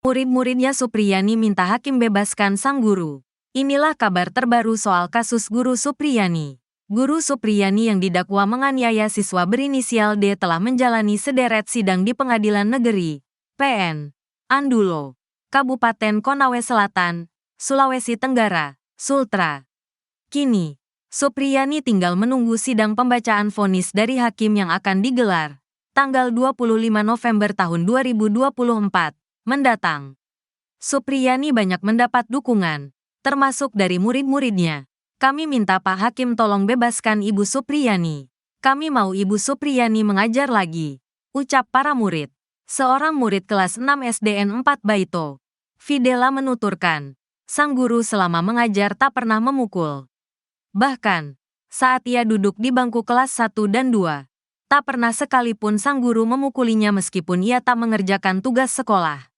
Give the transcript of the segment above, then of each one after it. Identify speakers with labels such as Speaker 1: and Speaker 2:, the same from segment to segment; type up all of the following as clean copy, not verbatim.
Speaker 1: Murid-muridnya Supriyani minta hakim bebaskan sang guru. Inilah kabar terbaru soal kasus Guru Supriyani. Guru Supriyani yang didakwa menganiaya siswa berinisial D telah menjalani sederet sidang di Pengadilan Negeri PN Andulo, Kabupaten Konawe Selatan, Sulawesi Tenggara, Sultra. Kini, Supriyani tinggal menunggu sidang pembacaan vonis dari hakim yang akan digelar tanggal 25 November tahun 2024 mendatang. Supriyani banyak mendapat dukungan, termasuk dari murid-muridnya. Kami minta Pak Hakim tolong bebaskan Ibu Supriyani. Kami mau Ibu Supriyani mengajar lagi, ucap para murid. Seorang murid kelas 6 SDN 4 Baito, Fidela menuturkan, sang guru selama mengajar tak pernah memukul. Bahkan, saat ia duduk di bangku kelas 1 dan 2, tak pernah sekalipun sang guru memukulinya meskipun ia tak mengerjakan tugas sekolah.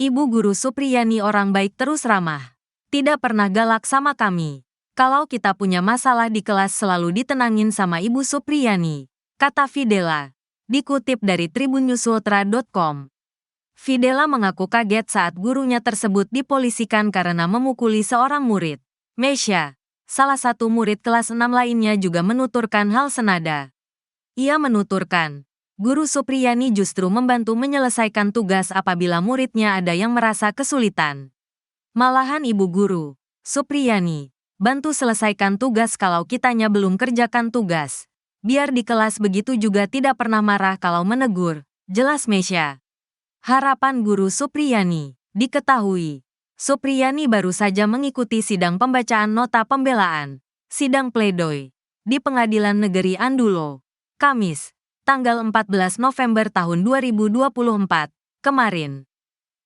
Speaker 1: Ibu Guru Supriyani orang baik terus ramah. Tidak pernah galak sama kami. Kalau kita punya masalah di kelas selalu ditenangin sama Ibu Supriyani, kata Fidela. Dikutip dari tribunnews.ultra.com. Fidela mengaku kaget saat gurunya tersebut dipolisikan karena memukuli seorang murid. Mesya, salah satu murid kelas 6 lainnya juga menuturkan hal senada. Ia menuturkan, Guru Supriyani justru membantu menyelesaikan tugas apabila muridnya ada yang merasa kesulitan. Malahan Ibu Guru Supriyani bantu selesaikan tugas kalau kitanya belum kerjakan tugas. Biar di kelas begitu juga tidak pernah marah kalau menegur, jelas Mesya. Harapan Guru Supriyani diketahui, Supriyani baru saja mengikuti sidang pembacaan nota pembelaan, sidang pledoi, di Pengadilan Negeri Andulo, Kamis, tanggal 14 November tahun 2024, kemarin.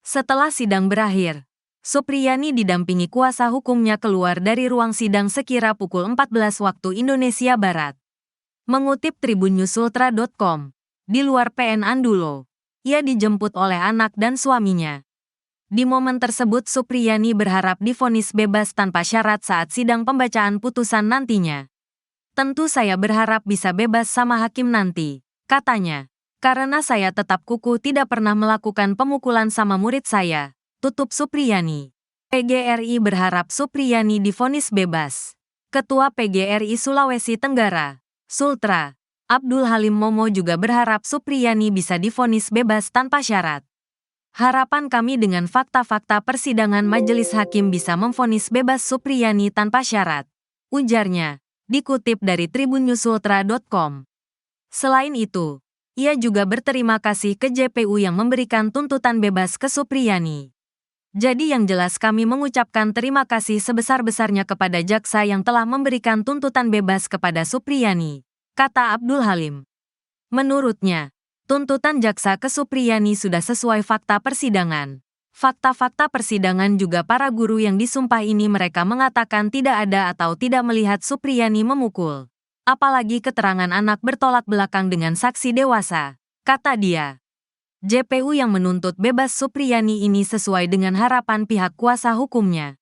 Speaker 1: Setelah sidang berakhir, Supriyani didampingi kuasa hukumnya keluar dari ruang sidang sekira pukul 14 waktu Indonesia Barat. Mengutip tribunnews.ultra.com, di luar PN Andulo, ia dijemput oleh anak dan suaminya. Di momen tersebut Supriyani berharap divonis bebas tanpa syarat saat sidang pembacaan putusan nantinya. Tentu saya berharap bisa bebas sama hakim nanti, katanya. Karena saya tetap kukuh tidak pernah melakukan pemukulan sama murid saya, tutup Supriyani. PGRI berharap Supriyani divonis bebas. Ketua PGRI Sulawesi Tenggara, Sultra, Abdul Halim Momo juga berharap Supriyani bisa divonis bebas tanpa syarat. Harapan kami dengan fakta-fakta persidangan majelis hakim bisa memvonis bebas Supriyani tanpa syarat, ujarnya, dikutip dari tribunnews.ultra.com. Selain itu, ia juga berterima kasih ke JPU yang memberikan tuntutan bebas ke Supriyani. Jadi yang jelas kami mengucapkan terima kasih sebesar-besarnya kepada jaksa yang telah memberikan tuntutan bebas kepada Supriyani, kata Abdul Halim. Menurutnya, tuntutan jaksa ke Supriyani sudah sesuai fakta persidangan. Fakta-fakta persidangan juga para guru yang disumpah ini mereka mengatakan tidak ada atau tidak melihat Supriyani memukul. Apalagi keterangan anak bertolak belakang dengan saksi dewasa, kata dia. JPU yang menuntut bebas Supriyani ini sesuai dengan harapan pihak kuasa hukumnya.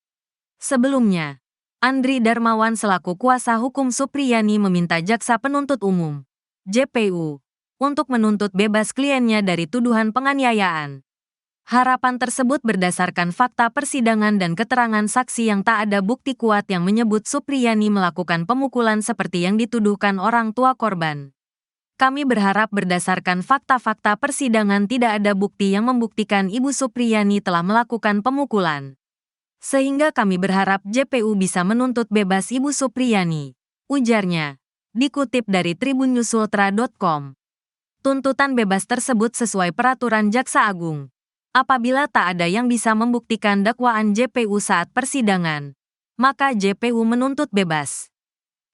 Speaker 1: Sebelumnya, Andri Darmawan selaku kuasa hukum Supriyani meminta jaksa penuntut umum, JPU, untuk menuntut bebas kliennya dari tuduhan penganiayaan. Harapan tersebut berdasarkan fakta persidangan dan keterangan saksi yang tak ada bukti kuat yang menyebut Supriyani melakukan pemukulan seperti yang dituduhkan orang tua korban. Kami berharap berdasarkan fakta-fakta persidangan tidak ada bukti yang membuktikan Ibu Supriyani telah melakukan pemukulan. Sehingga kami berharap JPU bisa menuntut bebas Ibu Supriyani, ujarnya, dikutip dari tribunnews.ultra.com. Tuntutan bebas tersebut sesuai peraturan Jaksa Agung. Apabila tak ada yang bisa membuktikan dakwaan JPU saat persidangan, maka JPU menuntut bebas.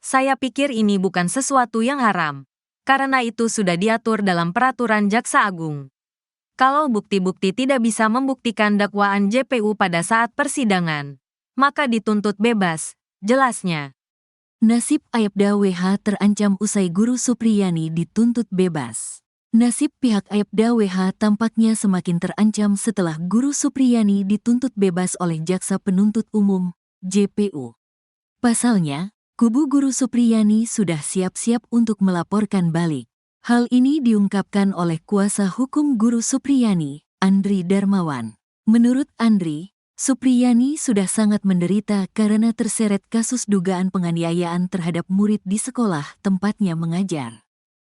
Speaker 1: Saya pikir ini bukan sesuatu yang haram. Karena itu sudah diatur dalam peraturan Jaksa Agung. Kalau bukti-bukti tidak bisa membuktikan dakwaan JPU pada saat persidangan, maka dituntut bebas, jelasnya.
Speaker 2: Nasib Aibda WH terancam usai Guru Supriyani dituntut bebas. Nasib pihak Aibda WH tampaknya semakin terancam setelah Guru Supriyani dituntut bebas oleh Jaksa Penuntut Umum, JPU. Pasalnya, kubu Guru Supriyani sudah siap-siap untuk melaporkan balik. Hal ini diungkapkan oleh kuasa hukum Guru Supriyani, Andri Darmawan. Menurut Andri, Supriyani sudah sangat menderita karena terseret kasus dugaan penganiayaan terhadap murid di sekolah tempatnya mengajar.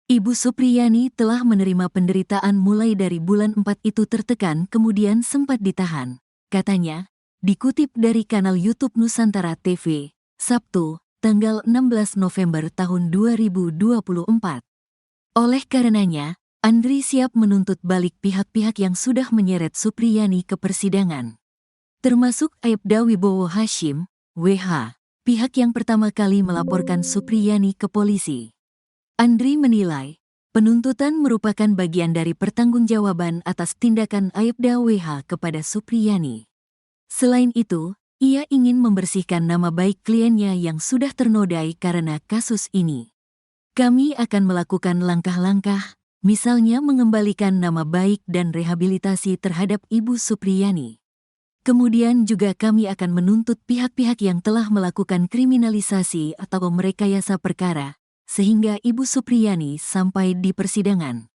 Speaker 2: Ibu Supriyani telah menerima penderitaan mulai dari bulan 4 itu tertekan kemudian sempat ditahan. Katanya, dikutip dari kanal YouTube Nusantara TV, Sabtu, tanggal 16 November tahun 2024. Oleh karenanya, Andri siap menuntut balik pihak-pihak yang sudah menyeret Supriyani ke persidangan. Termasuk Aibda Wibowo Hashim, WH, pihak yang pertama kali melaporkan Supriyani ke polisi. Andri menilai, penuntutan merupakan bagian dari pertanggungjawaban atas tindakan Aibda WH kepada Supriyani. Selain itu, ia ingin membersihkan nama baik kliennya yang sudah ternodai karena kasus ini. Kami akan melakukan langkah-langkah, misalnya mengembalikan nama baik dan rehabilitasi terhadap Ibu Supriyani. Kemudian juga kami akan menuntut pihak-pihak yang telah melakukan kriminalisasi atau merekayasa perkara, sehingga Ibu Supriyani sampai di persidangan.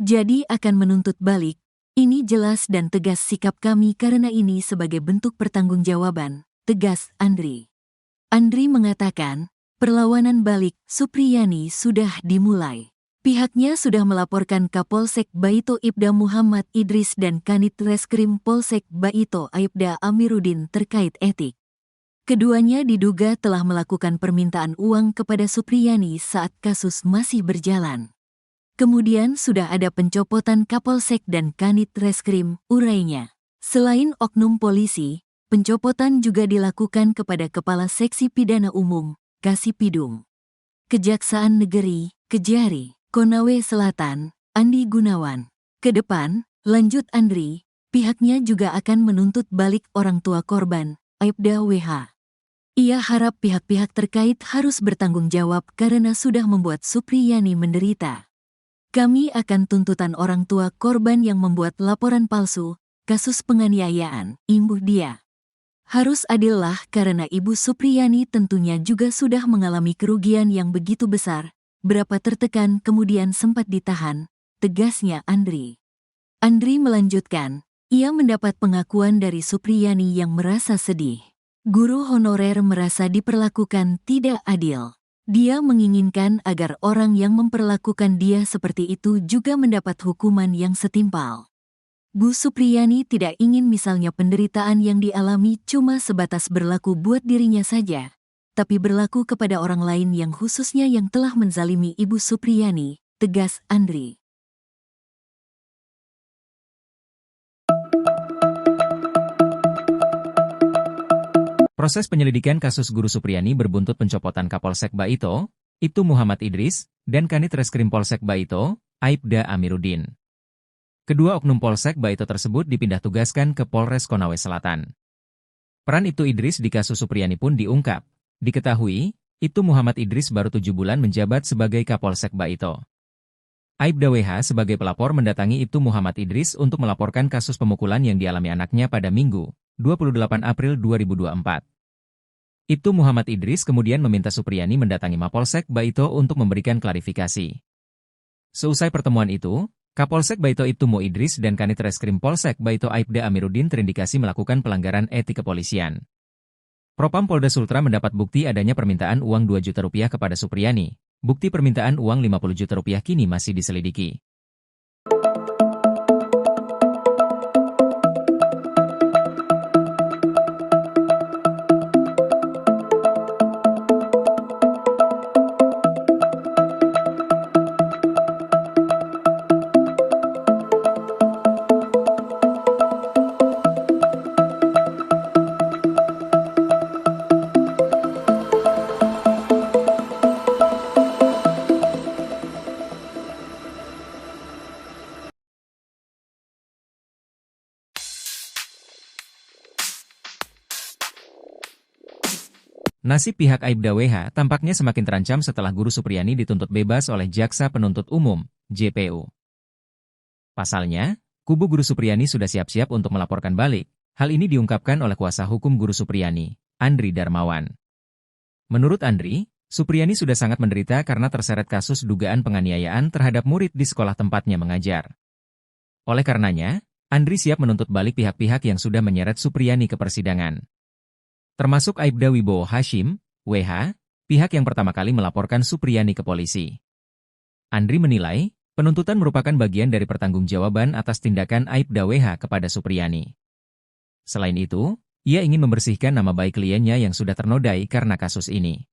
Speaker 2: Jadi akan menuntut balik, ini jelas dan tegas sikap kami karena ini sebagai bentuk pertanggungjawaban, tegas Andri. Andri mengatakan, perlawanan balik Supriyani sudah dimulai. Pihaknya sudah melaporkan Kapolsek Baito Ibda Muhammad Idris dan Kanit Reskrim Polsek Baito Aibda Amiruddin terkait etik. Keduanya diduga telah melakukan permintaan uang kepada Supriyani saat kasus masih berjalan. Kemudian sudah ada pencopotan Kapolsek dan Kanit Reskrim, urainya. Selain oknum polisi, pencopotan juga dilakukan kepada Kepala Seksi Pidana Umum, Kasipidum, Kejaksaan Negeri, Kejari, Konawe Selatan, Andi Gunawan. Ke depan, lanjut Andri, pihaknya juga akan menuntut balik orang tua korban, Aibda WH. Ia harap pihak-pihak terkait harus bertanggung jawab karena sudah membuat Supriyani menderita. Kami akan tuntutan orang tua korban yang membuat laporan palsu, kasus penganiayaan, imbuh dia. Harus adil lah karena Ibu Supriyani tentunya juga sudah mengalami kerugian yang begitu besar, berapa tertekan kemudian sempat ditahan, tegasnya Andri. Andri melanjutkan, ia mendapat pengakuan dari Supriyani yang merasa sedih. Guru honorer merasa diperlakukan tidak adil. Dia menginginkan agar orang yang memperlakukan dia seperti itu juga mendapat hukuman yang setimpal. Bu Supriyani tidak ingin misalnya penderitaan yang dialami cuma sebatas berlaku buat dirinya saja, tapi berlaku kepada orang lain yang khususnya yang telah menzalimi Ibu Supriyani, tegas Andri.
Speaker 3: Proses penyelidikan kasus Guru Supriyani berbuntut pencopotan Kapolsek Baito, Ibtu Muhammad Idris, dan Kanit Reskrim Polsek Baito, Aibda Amiruddin. Kedua oknum Polsek Baito tersebut dipindah tugaskan ke Polres Konawe Selatan. Peran Ibtu Idris di kasus Supriyani pun diungkap. Diketahui, Ibtu Muhammad Idris baru 7 bulan menjabat sebagai Kapolsek Baito. Aibda WH sebagai pelapor mendatangi Ibtu Muhammad Idris untuk melaporkan kasus pemukulan yang dialami anaknya pada Minggu, 28 April 2024. Ibtu Muhammad Idris kemudian meminta Supriyani mendatangi Mapolsek Baito untuk memberikan klarifikasi. Seusai pertemuan itu, Kapolsek Baito Ibtu Mo Idris dan Kanit Reskrim Polsek Baito Aibda Amiruddin terindikasi melakukan pelanggaran etik kepolisian. Propam Polda Sultra mendapat bukti adanya permintaan uang 2 juta rupiah kepada Supriyani. Bukti permintaan uang 50 juta rupiah kini masih diselidiki. Nasib pihak Aibda WH tampaknya semakin terancam setelah Guru Supriyani dituntut bebas oleh Jaksa Penuntut Umum, JPU. Pasalnya, kubu Guru Supriyani sudah siap-siap untuk melaporkan balik. Hal ini diungkapkan oleh kuasa hukum Guru Supriyani, Andri Darmawan. Menurut Andri, Supriyani sudah sangat menderita karena terseret kasus dugaan penganiayaan terhadap murid di sekolah tempatnya mengajar. Oleh karenanya, Andri siap menuntut balik pihak-pihak yang sudah menyeret Supriyani ke persidangan. Termasuk Aibda Wibowo Hashim, WH, pihak yang pertama kali melaporkan Supriyani ke polisi. Andri menilai, penuntutan merupakan bagian dari pertanggungjawaban atas tindakan Aibda WH kepada Supriyani. Selain itu, ia ingin membersihkan nama baik kliennya yang sudah ternodai karena kasus ini.